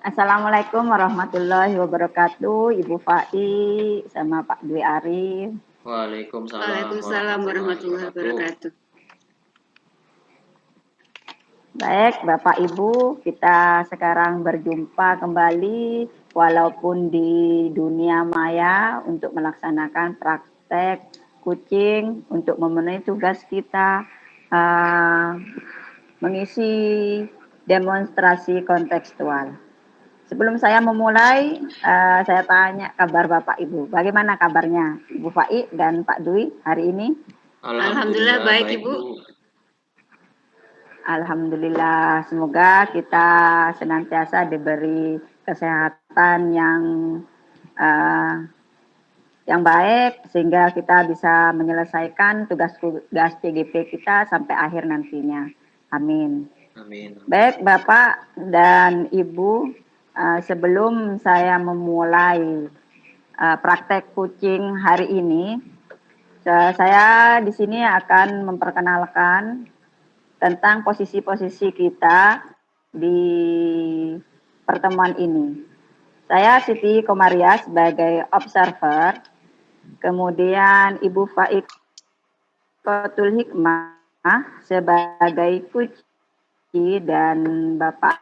Assalamualaikum warahmatullahi wabarakatuh, Ibu Fai sama Pak Dwi Arif. Waalaikumsalam Waalaikumsalam warahmatullahi warahmatullahi wabarakatuh. wabarakatuh. Baik, Bapak Ibu, kita sekarang berjumpa kembali walaupun di dunia maya untuk melaksanakan praktek kucing untuk memenuhi tugas kita mengisi demonstrasi kontekstual. Sebelum saya memulai, saya tanya kabar Bapak Ibu. Bagaimana kabarnya Ibu Fai dan Pak Dwi hari ini? Alhamdulillah baik, Ibu. Alhamdulillah, semoga kita senantiasa diberi kesehatan yang baik sehingga kita bisa menyelesaikan tugas-tugas CGP kita sampai akhir nantinya. Amin. Amin. Baik Bapak dan Ibu, sebelum saya memulai praktek kucing hari ini, saya di sini akan memperkenalkan tentang posisi-posisi kita di pertemuan ini. Saya Siti Komaria sebagai observer, kemudian Ibu Faik Kotul Hikmah sebagai kuci dan Bapak.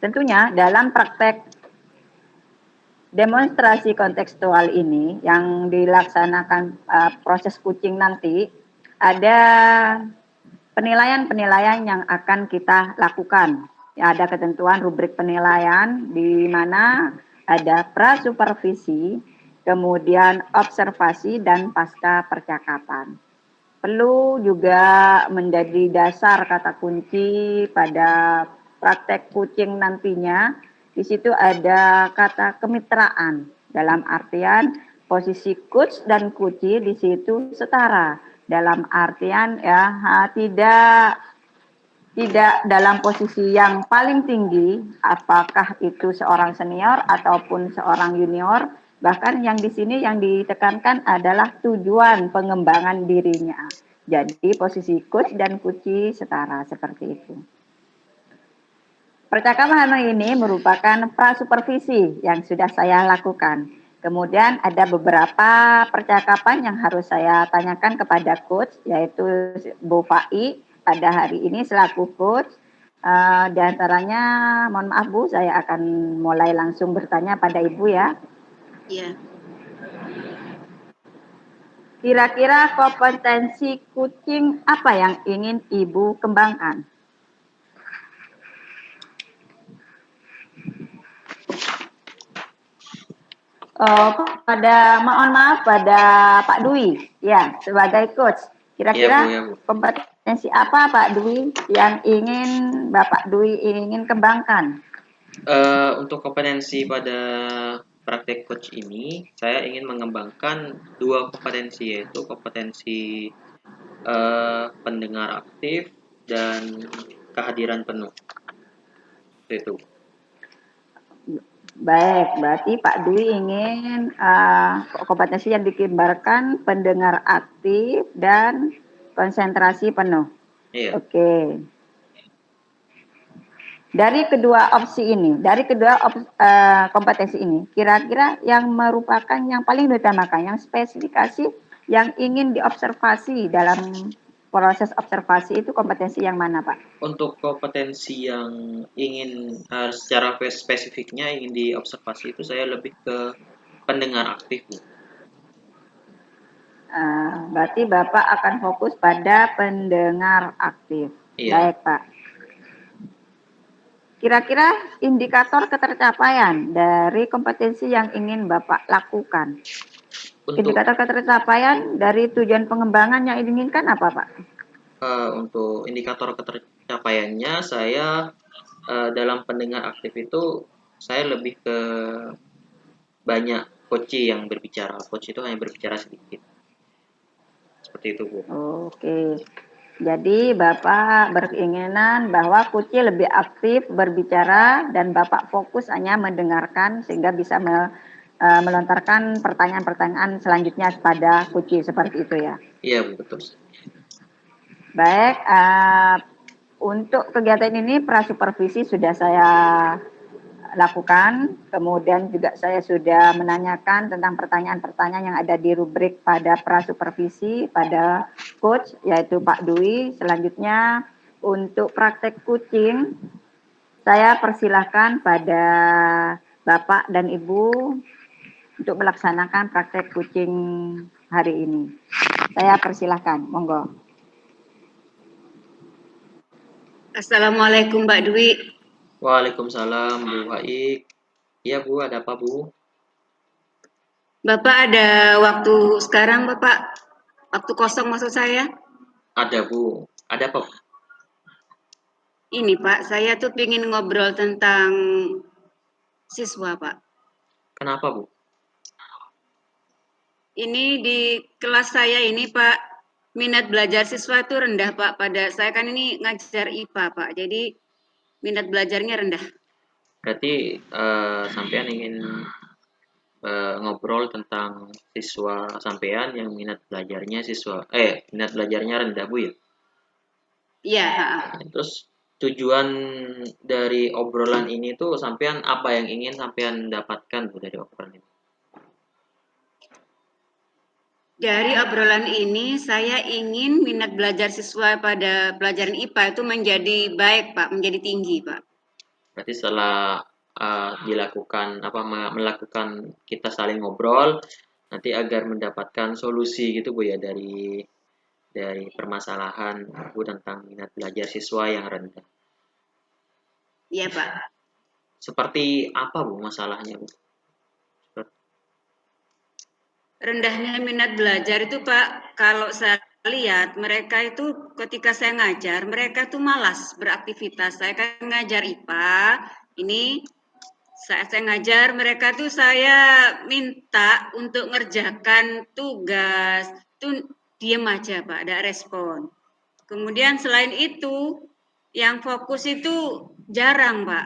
Tentunya dalam praktek demonstrasi kontekstual ini yang dilaksanakan proses kucing nanti, ada penilaian-penilaian yang akan kita lakukan. Ya, ada ketentuan rubrik penilaian di mana ada prasupervisi, kemudian observasi dan pasca percakapan. Perlu juga menjadi dasar kata kunci pada praktek kucing nantinya. Di situ ada kata kemitraan dalam artian posisi coach dan kuci di situ setara. Dalam artian tidak dalam posisi yang paling tinggi, apakah itu seorang senior ataupun seorang junior, bahkan yang di sini yang ditekankan adalah tujuan pengembangan dirinya. Jadi posisi coach dan kuci setara seperti itu. Percakapan hari ini merupakan prasupervisi yang sudah saya lakukan. Kemudian ada beberapa percakapan yang harus saya tanyakan kepada coach, yaitu Bu Fai pada hari ini selaku coach. Di antaranya, mohon maaf Bu, saya akan mulai langsung bertanya pada Ibu ya. Iya. Kira-kira kompetensi kucing apa yang ingin Ibu kembangkan? Mohon maaf pada Pak Dwi, ya sebagai coach. Kira-kira Ya, Bu. kompetensi apa Pak Dwi yang ingin Bapak Dwi ingin kembangkan? Untuk kompetensi pada praktek coach ini, saya ingin mengembangkan dua kompetensi, yaitu kompetensi pendengar aktif dan kehadiran penuh. Itu. Baik, berarti Pak Dwi ingin kompetensi yang dikembangkan pendengar aktif dan konsentrasi penuh. Iya. Oke. Dari kedua opsi ini, dari kedua kompetensi ini, kira-kira yang merupakan yang paling diutamakan, yang spesifikasi yang ingin diobservasi dalam proses observasi itu kompetensi yang mana, Pak? Untuk kompetensi yang ingin secara spesifiknya ingin diobservasi itu saya lebih ke pendengar aktif, Bu. Berarti Bapak akan fokus pada pendengar aktif. Iya. Baik, Pak. Kira-kira indikator ketercapaian dari kompetensi yang ingin Bapak lakukan. Indikator ketercapaian dari tujuan pengembangan yang diinginkan apa, Pak? Untuk indikator ketercapaiannya, saya dalam pendengar aktif itu saya lebih ke banyak coach yang berbicara. Coach itu hanya berbicara sedikit. Seperti itu, Bu. Oke. Jadi Bapak berkeinginan bahwa kuci lebih aktif berbicara dan Bapak fokus hanya mendengarkan sehingga bisa melontarkan pertanyaan-pertanyaan selanjutnya pada kuci seperti itu ya. Iya, betul. Baik, Untuk kegiatan ini prasupervisi sudah saya lakukan, kemudian juga saya sudah menanyakan tentang pertanyaan-pertanyaan yang ada di rubrik pada prasupervisi pada coach yaitu Pak Dwi. Selanjutnya untuk praktek kucing saya persilahkan pada Bapak dan Ibu untuk melaksanakan praktek kucing hari ini. Saya persilahkan, monggo. Assalamualaikum Mbak Dwi. Waalaikumsalam Bu Haik. Iya Bu, ada apa Bu? Bapak ada waktu sekarang Bapak? Waktu kosong maksud saya? Ada Bu. Ada apa Bu? Ini Pak, saya tuh ingin ngobrol tentang siswa Pak. Kenapa Bu? Ini di kelas saya ini Pak, minat belajar siswa itu rendah Pak. Pada saya kan ini ngajar IPA Pak, jadi minat belajarnya rendah. Berarti sampean ingin ngobrol tentang siswa sampean yang minat belajarnya rendah Bu ya. Iya. Terus tujuan dari obrolan ini tuh sampean apa yang ingin sampean dapatkan Bu dari obrolan ini? Dari obrolan ini saya ingin minat belajar siswa pada pelajaran IPA itu menjadi baik Pak, menjadi tinggi Pak. Berarti setelah melakukan kita saling ngobrol nanti agar mendapatkan solusi gitu Bu ya dari permasalahan Bu tentang minat belajar siswa yang rendah. Iya Pak. Seperti apa Bu masalahnya Bu? Rendahnya minat belajar itu Pak, kalau saya lihat mereka itu ketika saya ngajar, mereka tuh malas beraktivitas. Saya kan ngajar IPA, ini saat saya ngajar mereka tuh saya minta untuk ngerjakan tugas, tuh diem aja Pak, ada respon. Kemudian selain itu, yang fokus itu jarang Pak.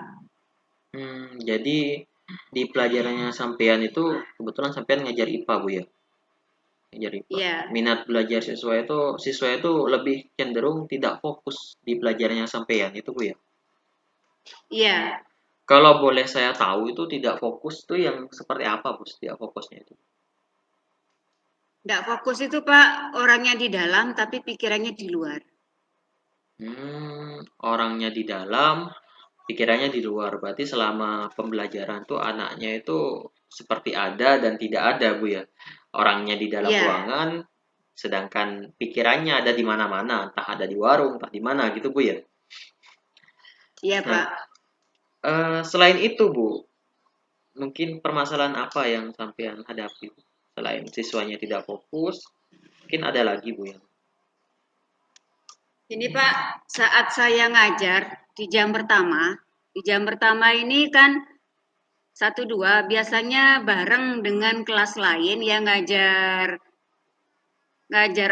Jadi di pelajarannya sampean itu kebetulan sampean ngajar IPA Bu ya? Ngajar IPA. Iya. Minat belajar siswa itu lebih cenderung tidak fokus di pelajarannya sampean itu Bu ya? Iya. Kalau boleh saya tahu itu tidak fokus tuh yang seperti apa Bu? Tidak fokusnya itu? Tidak fokus itu Pak, orangnya di dalam tapi pikirannya di luar. Orangnya di dalam, pikirannya di luar. Berarti selama pembelajaran tuh anaknya itu seperti ada dan tidak ada Bu ya? Orangnya di dalam Iya. ruangan, sedangkan pikirannya ada di mana-mana, entah ada di warung, entah di mana gitu Bu ya? Iya Nah, Pak. selain itu Bu, mungkin permasalahan apa yang sampean hadapi Bu? Selain siswanya tidak fokus, mungkin ada lagi Bu ya? Ini Pak, saat saya ngajar di jam pertama ini kan 1-2 biasanya bareng dengan kelas lain yang ngajar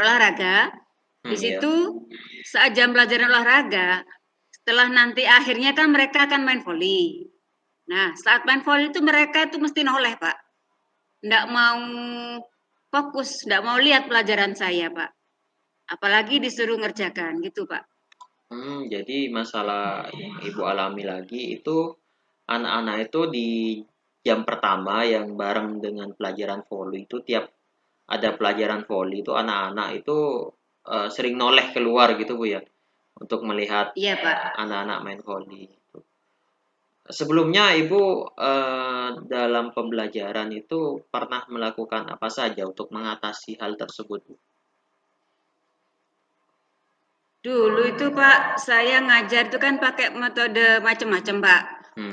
olahraga. Di Ya. situ saat jam pelajaran olahraga, setelah nanti akhirnya kan mereka akan main voli. Nah, saat main voli itu mereka itu mesti noleh, Pak. Nggak mau fokus, nggak mau lihat pelajaran saya, Pak. Apalagi disuruh ngerjakan, gitu, Pak. Jadi masalah yang Ibu alami lagi itu anak-anak itu di jam pertama yang bareng dengan pelajaran voli itu tiap ada pelajaran voli itu anak-anak itu sering noleh keluar gitu Bu ya untuk melihat Iya, Pak. anak-anak main voli. Sebelumnya Ibu dalam pembelajaran itu pernah melakukan apa saja untuk mengatasi hal tersebut Bu? Dulu itu Pak, saya ngajar itu kan pakai metode macam-macam Pak.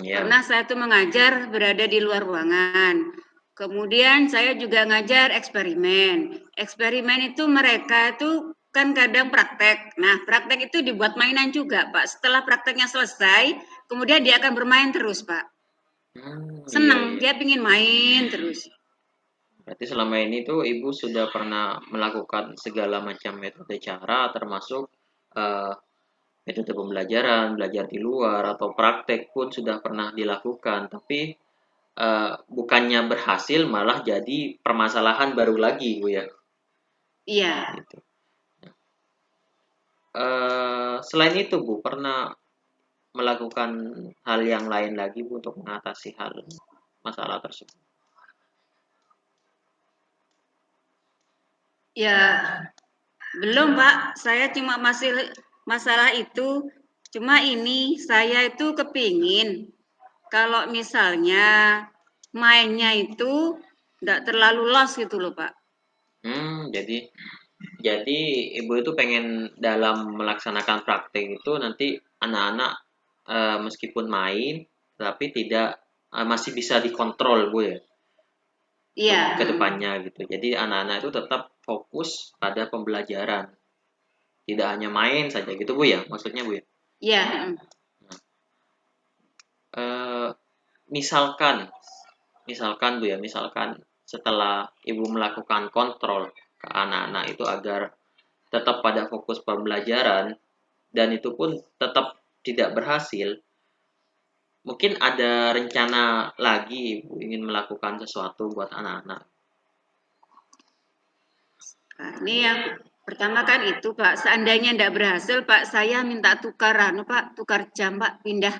Ya. Karena saya tuh mengajar berada di luar ruangan. Kemudian saya juga ngajar eksperimen. Eksperimen itu mereka itu kan kadang praktek. Nah, praktek itu dibuat mainan juga Pak. Setelah prakteknya selesai, kemudian dia akan bermain terus Pak. Senang, Iya. dia ingin main terus. Berarti selama ini tuh Ibu sudah pernah melakukan segala macam metode cara termasuk metode pembelajaran, belajar di luar atau praktek pun sudah pernah dilakukan, tapi bukannya berhasil malah jadi permasalahan baru lagi Bu ya. Iya. Gitu. Selain itu Bu, pernah melakukan hal yang lain lagi Bu untuk mengatasi masalah tersebut? Ya, belum Pak, saya cuma masih masalah itu. Cuma ini saya itu kepingin kalau misalnya mainnya itu nggak terlalu los gitu loh Pak. Jadi Ibu itu pengen dalam melaksanakan praktek itu nanti anak-anak meskipun main tapi tidak masih bisa dikontrol Bu ya Iya, ke depannya gitu. Jadi anak-anak itu tetap fokus pada pembelajaran, tidak hanya main saja gitu Bu ya, maksudnya Bu ya. iya. Eh, misalkan Bu ya, misalkan setelah Ibu melakukan kontrol ke anak-anak itu agar tetap pada fokus pembelajaran dan itu pun tetap tidak berhasil, mungkin ada rencana lagi Ibu ingin melakukan sesuatu buat anak-anak. Nah, ini yang pertama kan itu Pak, seandainya tidak berhasil Pak, saya minta tukaran Pak, tukar jam Pak, pindah.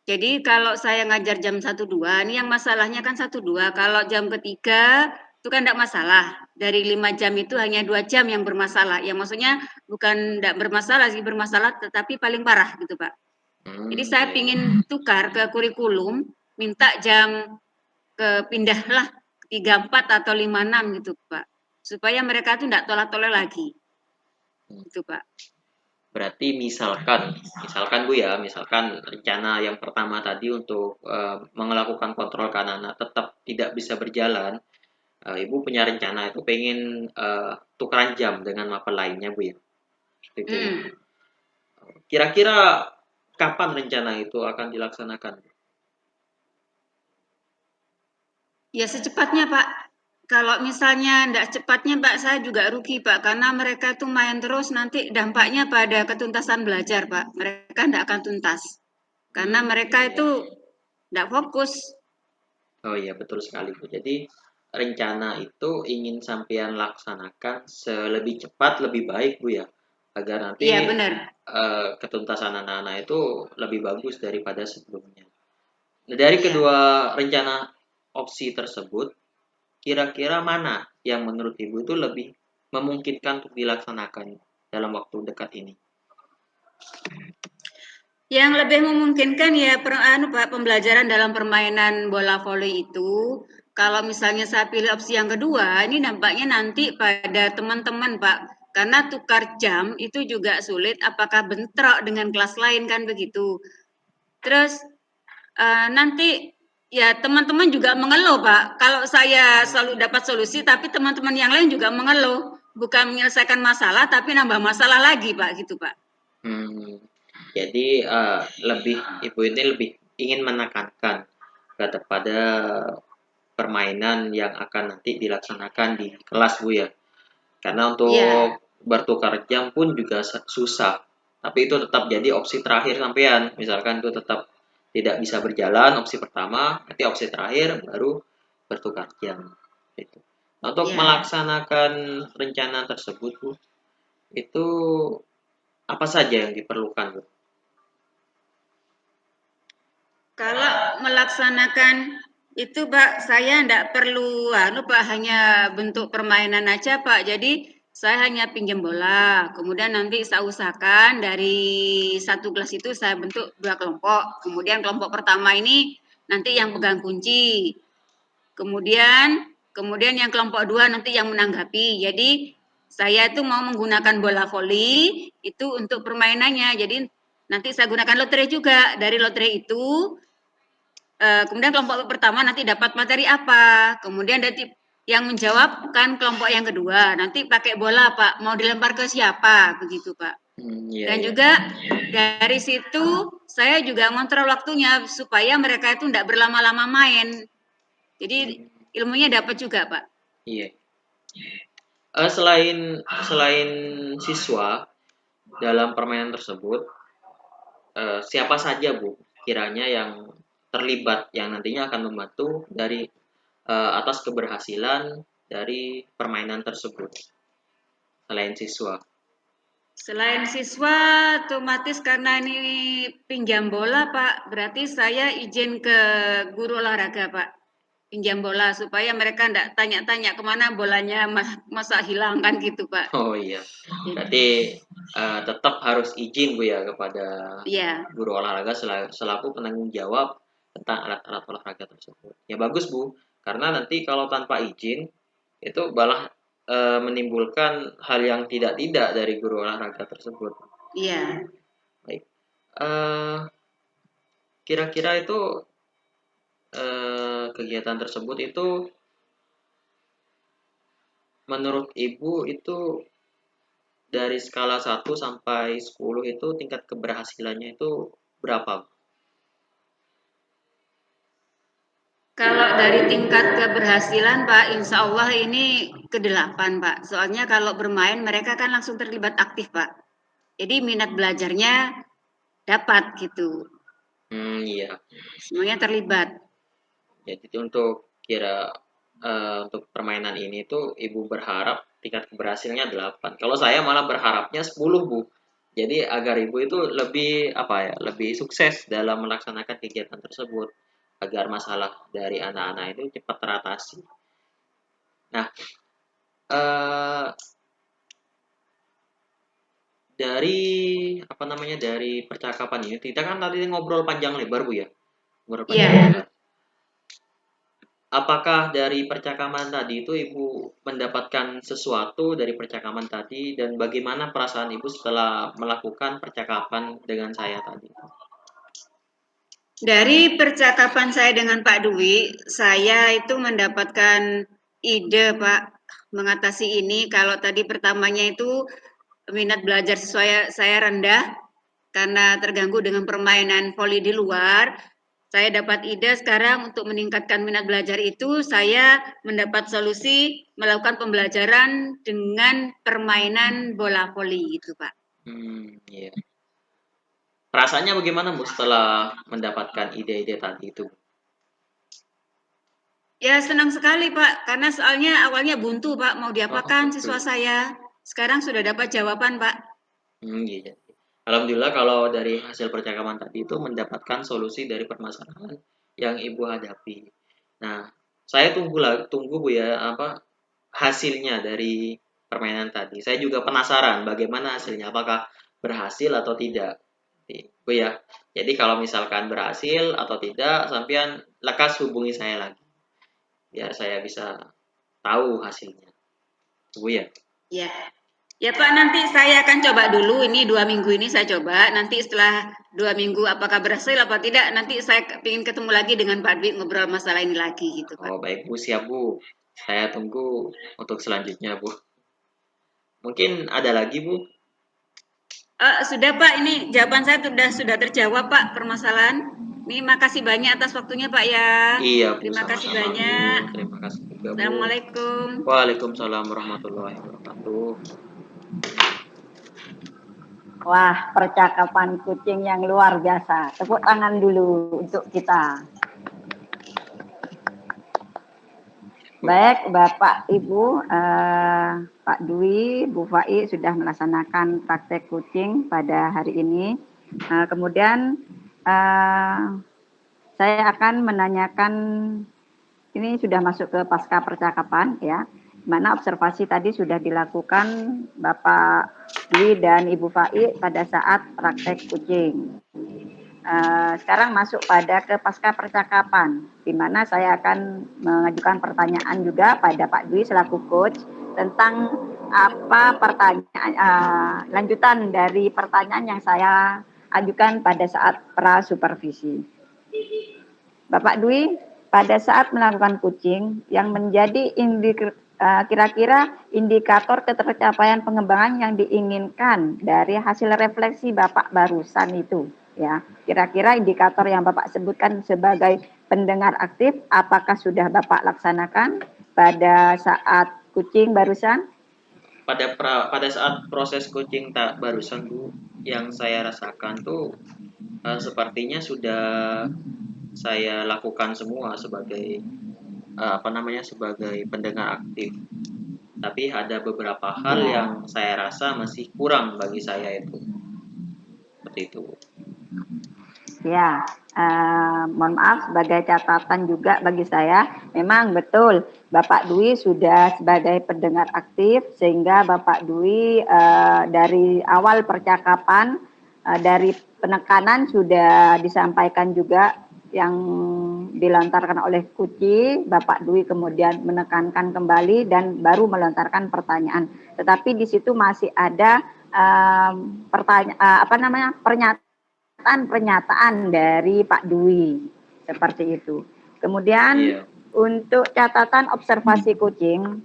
Jadi kalau saya ngajar jam 1-2, ini yang masalahnya kan 1-2. Kalau jam ketiga itu kan tidak masalah. Dari 5 jam itu hanya 2 jam yang bermasalah. Yang maksudnya bukan tidak bermasalah sih, bermasalah tetapi paling parah gitu Pak. Jadi saya Iya, iya. ingin tukar ke kurikulum, minta jam pindahlah 3-4 atau 5-6 gitu Pak. Supaya mereka itu tidak tolak-tolak lagi. Gitu Pak. Berarti misalkan Bu ya, misalkan rencana yang pertama tadi untuk melakukan kontrol ke anak-anak tetap tidak bisa berjalan, Ibu punya rencana itu pengen tukeran jam dengan mapel lainnya Bu ya, itu ya. Hmm. Kira-kira kapan rencana itu akan dilaksanakan? Ya secepatnya Pak. Kalau misalnya tidak cepatnya Pak, saya juga rugi Pak, karena mereka itu main terus nanti dampaknya pada ketuntasan belajar Pak. Mereka tidak akan tuntas, karena mereka Iya, iya. itu tidak fokus. Oh iya, betul sekali Bu. Jadi rencana itu ingin sampean laksanakan selebih cepat lebih baik Bu ya, agar nanti Iya benar. ketuntasan anak-anak itu lebih bagus daripada sebelumnya. Nah, dari Iya. kedua rencana opsi tersebut, kira-kira mana yang menurut Ibu itu lebih memungkinkan untuk dilaksanakan dalam waktu dekat ini? Yang lebih memungkinkan ya Pak, pembelajaran dalam permainan bola voli itu. Kalau misalnya saya pilih opsi yang kedua, ini nampaknya nanti pada teman-teman Pak. Karena tukar jam itu juga sulit, apakah bentrok dengan kelas lain kan begitu. Terus nanti ya teman-teman juga mengeluh Pak. Kalau saya selalu dapat solusi, tapi teman-teman yang lain juga mengeluh. Bukan menyelesaikan masalah, tapi nambah masalah lagi Pak, gitu Pak. Jadi Ibu ini lebih ingin menekankan kepada permainan yang akan nanti dilaksanakan di kelas Bu ya. Karena Iya, untuk bertukar jam pun juga susah. Tapi itu tetap jadi opsi terakhir sampean. Misalkan itu tetap tidak bisa berjalan, opsi pertama, nanti opsi terakhir baru bertukar jam. Gitu. Untuk iya. melaksanakan rencana tersebut, Bu, itu apa saja yang diperlukan, Bu? Kalau melaksanakan itu Pak, saya tidak perlu Pak, hanya bentuk permainan aja Pak. Jadi saya hanya pinjam bola, kemudian nanti saya usahakan dari satu kelas itu saya bentuk 2 kelompok. Kemudian kelompok pertama ini nanti yang pegang kunci. Kemudian yang kelompok 2 nanti yang menanggapi. Jadi saya itu mau menggunakan bola voli itu untuk permainannya. Jadi nanti saya gunakan lotre juga. Dari lotre itu kemudian kelompok pertama nanti dapat materi apa. Kemudian nanti yang menjawab kan kelompok yang kedua. Nanti pakai bola Pak, mau dilempar ke siapa begitu Pak. Iya, Dan iya. juga dari situ saya juga ngontrol waktunya supaya mereka itu tidak berlama-lama main. Jadi ilmunya dapat juga, Pak. Iya. Selain siswa dalam permainan tersebut, siapa saja Bu kiranya yang terlibat yang nantinya akan membantu dari atas keberhasilan dari permainan tersebut selain siswa? Selain siswa, otomatis karena ini pinjam bola, Pak, berarti saya izin ke guru olahraga, Pak. Pinjam bola supaya mereka enggak tanya-tanya kemana bolanya masa hilang kan gitu, Pak. Oh iya, berarti tetap harus izin Bu ya kepada Iya. guru olahraga selaku penanggung jawab tentang alat-alat olahraga tersebut. Ya bagus Bu, karena nanti kalau tanpa izin itu malah menimbulkan hal yang tidak-tidak dari guru olahraga tersebut. Iya. Baik, eh, kira-kira itu kegiatan tersebut itu menurut Ibu itu dari skala 1 sampai 10 itu tingkat keberhasilannya itu berapa? Kalau dari tingkat keberhasilan, Pak, insya Allah ini ke-8, Pak. Soalnya kalau bermain mereka kan langsung terlibat aktif, Pak. Jadi minat belajarnya dapat gitu. Iya. Semuanya terlibat. Jadi untuk permainan ini tuh Ibu berharap tingkat keberhasilannya 8. Kalau saya malah berharapnya 10, Bu. Jadi agar Ibu itu lebih sukses dalam melaksanakan kegiatan tersebut agar masalah dari anak-anak itu cepat teratasi. Nah, eh, dari percakapan ini kita kan tadi ngobrol panjang lebar Bu ya. Ngobrol panjang Iya. lebar. Apakah dari percakapan tadi itu Ibu mendapatkan sesuatu dari percakapan tadi dan bagaimana perasaan Ibu setelah melakukan percakapan dengan saya tadi? Dari percakapan saya dengan Pak Dwi, saya itu mendapatkan ide, Pak, mengatasi ini. Kalau tadi pertamanya itu minat belajar siswa saya rendah karena terganggu dengan permainan voli di luar. Saya dapat ide sekarang untuk meningkatkan minat belajar itu, saya mendapat solusi melakukan pembelajaran dengan permainan bola voli gitu, Pak. Iya. Rasanya bagaimana Bu setelah mendapatkan ide-ide tadi itu? Ya senang sekali Pak, karena soalnya awalnya buntu Pak, mau diapakan siswa saya. Sekarang sudah dapat jawaban Pak. Iya. Alhamdulillah kalau dari hasil percakapan tadi itu mendapatkan solusi dari permasalahan yang Ibu hadapi. Nah, saya tunggu Bu ya hasilnya dari permainan tadi. Saya juga penasaran bagaimana hasilnya, apakah berhasil atau tidak. Bu ya. Jadi kalau misalkan berhasil atau tidak, sampean lekas hubungi saya lagi. Biar saya bisa tahu hasilnya. Bu ya. Ya. Ya Pak, nanti saya akan coba dulu, ini 2 minggu ini saya coba, nanti setelah 2 minggu apakah berhasil apa tidak, nanti saya ingin ketemu lagi dengan Pak Dwi ngobrol masalah ini lagi gitu Pak. Oh baik Bu, siap Bu. Saya tunggu untuk selanjutnya Bu. Mungkin ada lagi Bu? Sudah Pak, ini jawaban saya sudah terjawab Pak permasalahan. Ini makasih banyak atas waktunya Pak ya. Iya Bu, Terima kasih sama-sama banyak. Bu. Terima kasih juga Bu. Assalamualaikum. Waalaikumsalam warahmatullahi wabarakatuh. Wah, percakapan kucing yang luar biasa. Tepuk tangan dulu untuk kita. Baik, Bapak, Ibu, Pak Dwi, Bu Fai sudah melaksanakan praktek kucing pada hari ini. Kemudian saya akan menanyakan, ini sudah masuk ke pasca percakapan ya, mana observasi tadi sudah dilakukan Bapak Dwi dan Ibu Fai pada saat praktek kucing. Sekarang masuk pada ke pasca percakapan, di mana saya akan mengajukan pertanyaan juga pada Pak Dwi selaku coach tentang apa pertanyaan lanjutan dari pertanyaan yang saya ajukan pada saat pra-supervisi. Bapak Dwi, pada saat melakukan kucing yang menjadi kira-kira indikator ketercapaian pengembangan yang diinginkan dari hasil refleksi Bapak barusan itu. Ya, kira-kira indikator yang Bapak sebutkan sebagai pendengar aktif, apakah sudah Bapak laksanakan pada saat kucing barusan? Pada saat proses coaching barusan Bu, yang saya rasakan tuh sepertinya sudah saya lakukan semua sebagai sebagai pendengar aktif. Tapi ada beberapa hal Ya. yang saya rasa masih kurang bagi saya itu. Seperti itu. Ya, mohon maaf sebagai catatan juga bagi saya, memang betul Bapak Dwi sudah sebagai pendengar aktif sehingga Bapak Dwi dari awal percakapan dari penekanan sudah disampaikan juga yang dilontarkan oleh Kuci, Bapak Dwi kemudian menekankan kembali dan baru melontarkan pertanyaan. Tetapi di situ masih ada pernyataan dari Pak Dwi seperti itu. Kemudian untuk catatan observasi kucing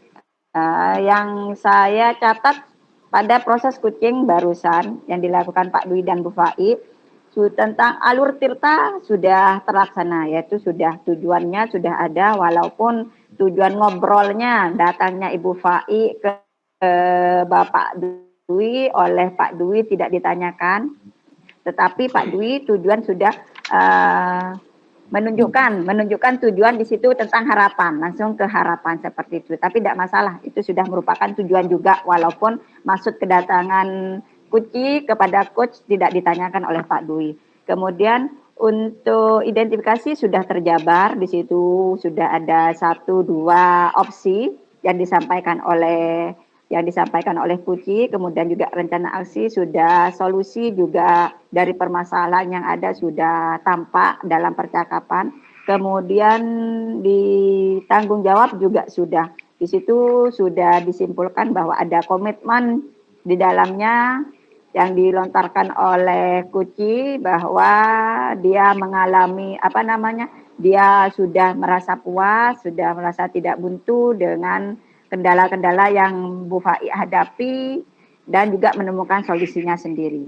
yang saya catat pada proses kucing barusan yang dilakukan Pak Dwi dan Bu Fai tentang alur tirta sudah terlaksana, yaitu sudah tujuannya sudah ada, walaupun tujuan ngobrolnya datangnya Ibu Fai ke Bapak Dwi oleh Pak Dwi tidak ditanyakan, tetapi Pak Dwi tujuan sudah menunjukkan tujuan di situ tentang harapan, langsung ke harapan seperti itu. Tapi tidak masalah, itu sudah merupakan tujuan juga, walaupun maksud kedatangan Kuci kepada coach tidak ditanyakan oleh Pak Dwi. Kemudian untuk identifikasi sudah terjabar, di situ sudah ada 1-2 opsi yang disampaikan oleh Kuci, kemudian juga rencana aksi sudah, solusi juga dari permasalahan yang ada sudah tampak dalam percakapan. Kemudian di tanggung jawab juga sudah, di situ sudah disimpulkan bahwa ada komitmen di dalamnya yang dilontarkan oleh Kuci bahwa dia mengalami dia sudah merasa puas, sudah merasa tidak buntu dengan kendala-kendala yang Bu Fai hadapi dan juga menemukan solusinya sendiri.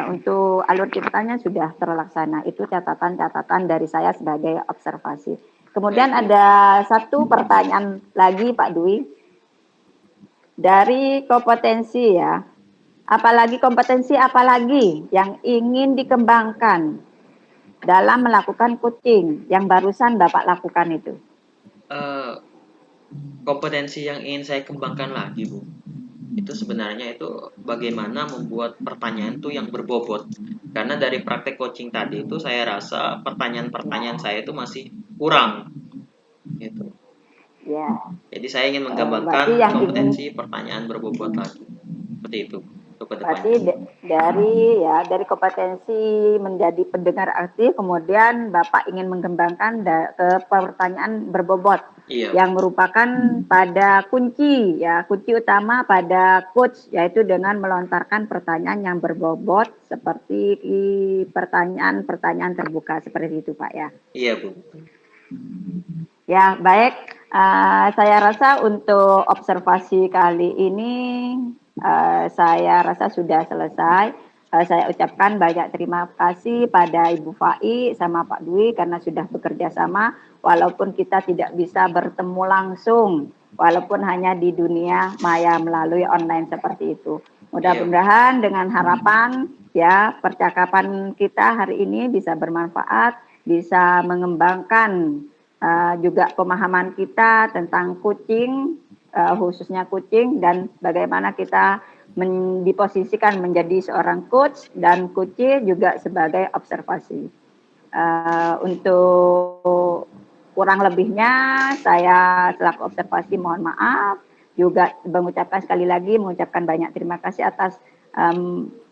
Untuk alur ceritanya sudah terlaksana. Itu catatan-catatan dari saya sebagai observasi. Kemudian ada satu pertanyaan lagi Pak Dwi. Dari kompetensi ya, kompetensi apalagi yang ingin dikembangkan dalam melakukan coaching yang barusan Bapak lakukan itu? Kompetensi yang ingin saya kembangkan lagi, Bu, itu sebenarnya itu bagaimana membuat pertanyaan itu yang berbobot. Karena dari praktek coaching tadi itu saya rasa pertanyaan-pertanyaan saya itu masih kurang gitu. Ya. Jadi saya ingin mengembangkan kompetensi pertanyaan berbobot lagi. Seperti itu. Berarti dari kompetensi menjadi pendengar aktif, kemudian Bapak ingin mengembangkan ke pertanyaan berbobot, yang merupakan pada kunci utama pada coach, yaitu dengan melontarkan pertanyaan yang berbobot seperti pertanyaan-pertanyaan terbuka seperti itu Pak ya. Iya Bu. Ya baik, saya rasa untuk observasi kali ini saya rasa sudah selesai. Saya ucapkan banyak terima kasih pada Ibu Fai sama Pak Dwi karena sudah bekerja sama, walaupun kita tidak bisa bertemu langsung, walaupun hanya di dunia maya melalui online seperti itu. Mudah-mudahan dengan harapan ya percakapan kita hari ini bisa bermanfaat, bisa mengembangkan juga pemahaman kita tentang coaching, khususnya coaching, dan bagaimana kita diposisikan menjadi seorang coach dan coaching juga sebagai observasi. Untuk kurang lebihnya saya selaku observasi mohon maaf, juga mengucapkan banyak terima kasih atas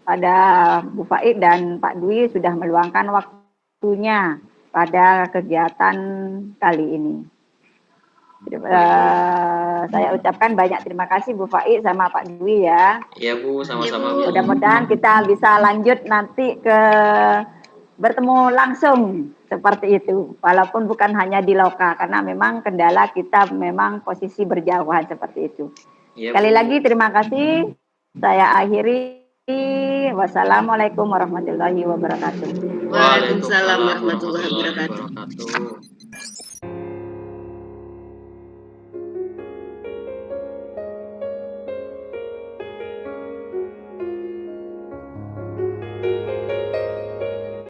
pada Bu Fai dan Pak Dwi sudah meluangkan waktunya pada kegiatan kali ini. Saya ucapkan banyak terima kasih Bu Fai sama Pak Dwi ya. Iya Bu, sama-sama Bu. Mudah-mudahan kita bisa lanjut nanti bertemu langsung seperti itu, walaupun bukan hanya di loka, karena memang kendala kita memang posisi berjauhan seperti itu. Ya, sekali lagi terima kasih. Saya akhiri. Wassalamualaikum warahmatullahi wabarakatuh. Waalaikumsalam warahmatullahi wabarakatuh.